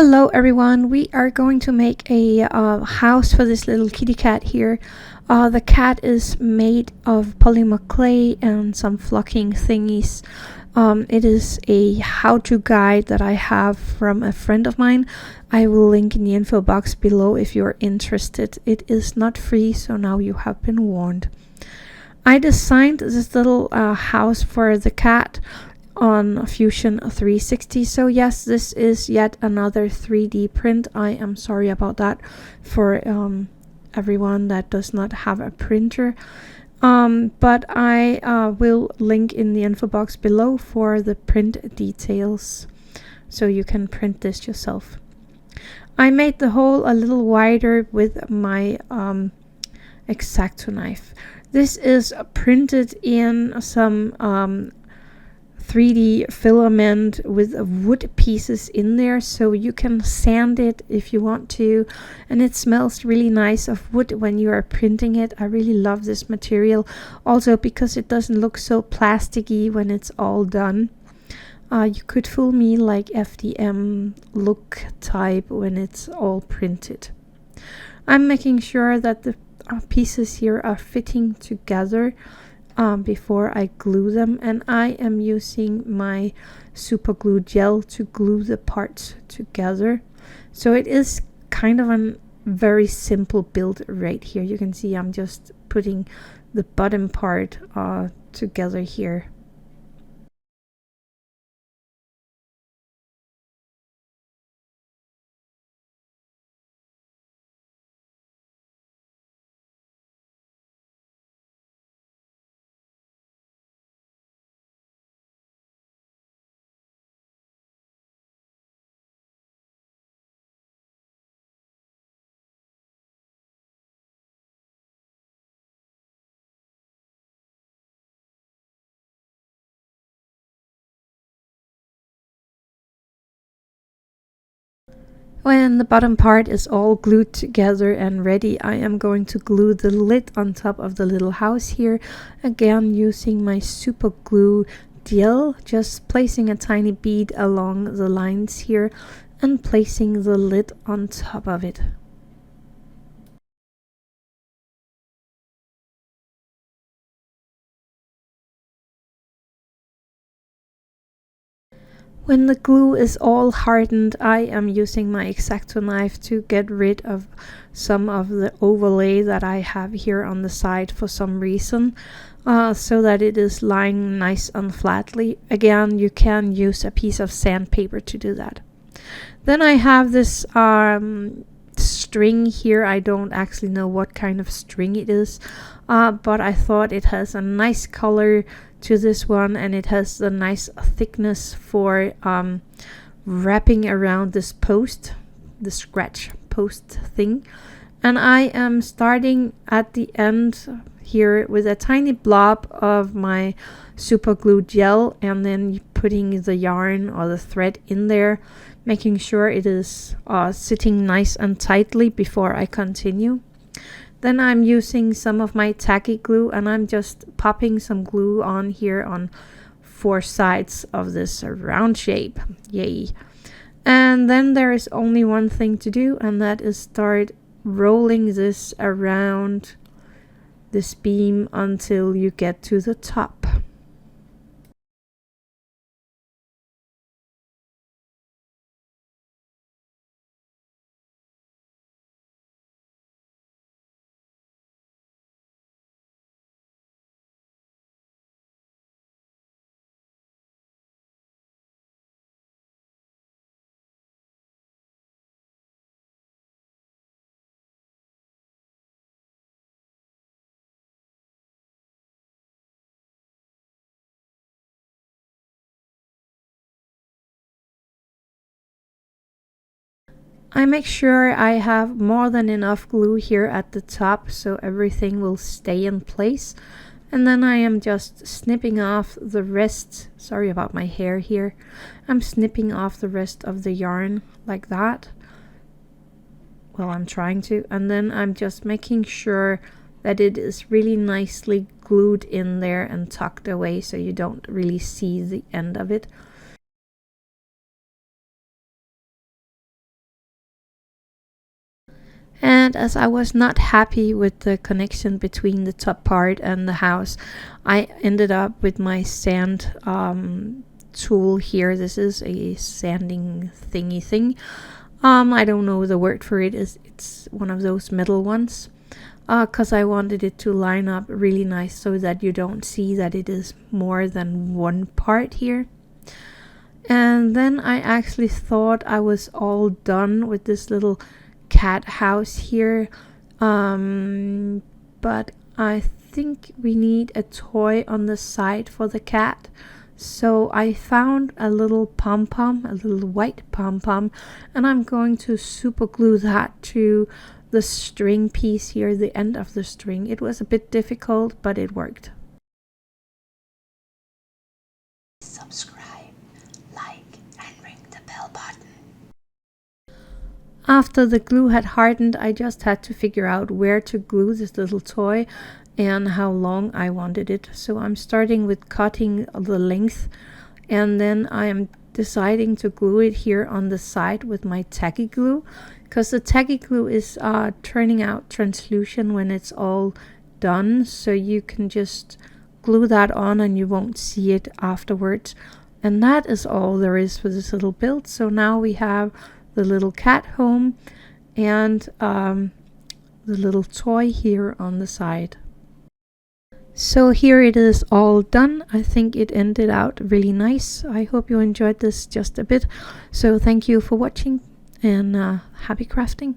Hello everyone, we are going to make a house for this little kitty cat here. The cat is made of polymer clay and some flocking thingies. It is a how-to guide that I have from a friend of mine. I will link in the info box below if you're interested. It is not free, so now you have been warned. I designed this little house for the cat on Fusion 360. So yes, this is yet another 3D print. I am sorry about that for everyone that does not have a printer. But I will link in the info box below for the print details, so you can print this yourself. I made the hole a little wider with my X-Acto knife. This is printed in some 3D filament with wood pieces in there, so you can sand it if you want to, and it smells really nice of wood when you are printing it. I really love this material also because it doesn't look so plasticky when it's all done. You could fool me like FDM look type when it's all printed. I'm making sure that the pieces here are fitting together before I glue them, and I am using my super glue gel to glue the parts together. So it is kind of a very simple build right here. You can see I'm just putting the bottom part together here. When the bottom part is all glued together and ready, I am going to glue the lid on top of the little house here, again using my super glue gel, just placing a tiny bead along the lines here and placing the lid on top of it. When the glue is all hardened, I am using my X-Acto knife to get rid of some of the overlay that I have here on the side for some reason, so that it is lying nice and flatly. Again, you can use a piece of sandpaper to do that. Then I have this string here. I don't actually know what kind of string it is, but I thought it has a nice color to this one, and it has the nice thickness for wrapping around this post, the scratch post thing. And I am starting at the end here with a tiny blob of my super glue gel, and then putting the yarn or the thread in there, making sure it is sitting nice and tightly before I continue. Then I'm using some of my tacky glue, and I'm just popping some glue on here on 4 sides of this round shape. Yay. And then there is only one thing to do, and that is start rolling this around this beam until you get to the top. I make sure I have more than enough glue here at the top so everything will stay in place. And then I am just snipping off the rest. Sorry about my hair here. I'm snipping off the rest of the yarn like that. Well, I'm trying to. And then I'm just making sure that it is really nicely glued in there and tucked away so you don't really see the end of it. And as I was not happy with the connection between the top part and the house, I ended up with my sand tool here. This is a sanding thingy thing. I don't know the word for it. It's one of those metal ones. Because I wanted it to line up really nice so that you don't see that it is more than one part here. And then I actually thought I was all done with this little cat house here, but I think we need a toy on the side for the cat. So I found a little pom-pom, a little white pom-pom, and I'm going to super glue that to the string piece here, the end of the string. It was a bit difficult, but it worked. Subscribe, like, and ring the bell button. After the glue had hardened, I just had to figure out where to glue this little toy and how long I wanted it. So I'm starting with cutting the length, and then I am deciding to glue it here on the side with my tacky glue, because the tacky glue is turning out translucent when it's all done, so you can just glue that on and you won't see it afterwards. And that is all there is for this little build. So now we have the little cat home and the little toy here on the side. So here it is all done. I think it ended out really nice. I hope you enjoyed this just a bit. So thank you for watching, and happy crafting.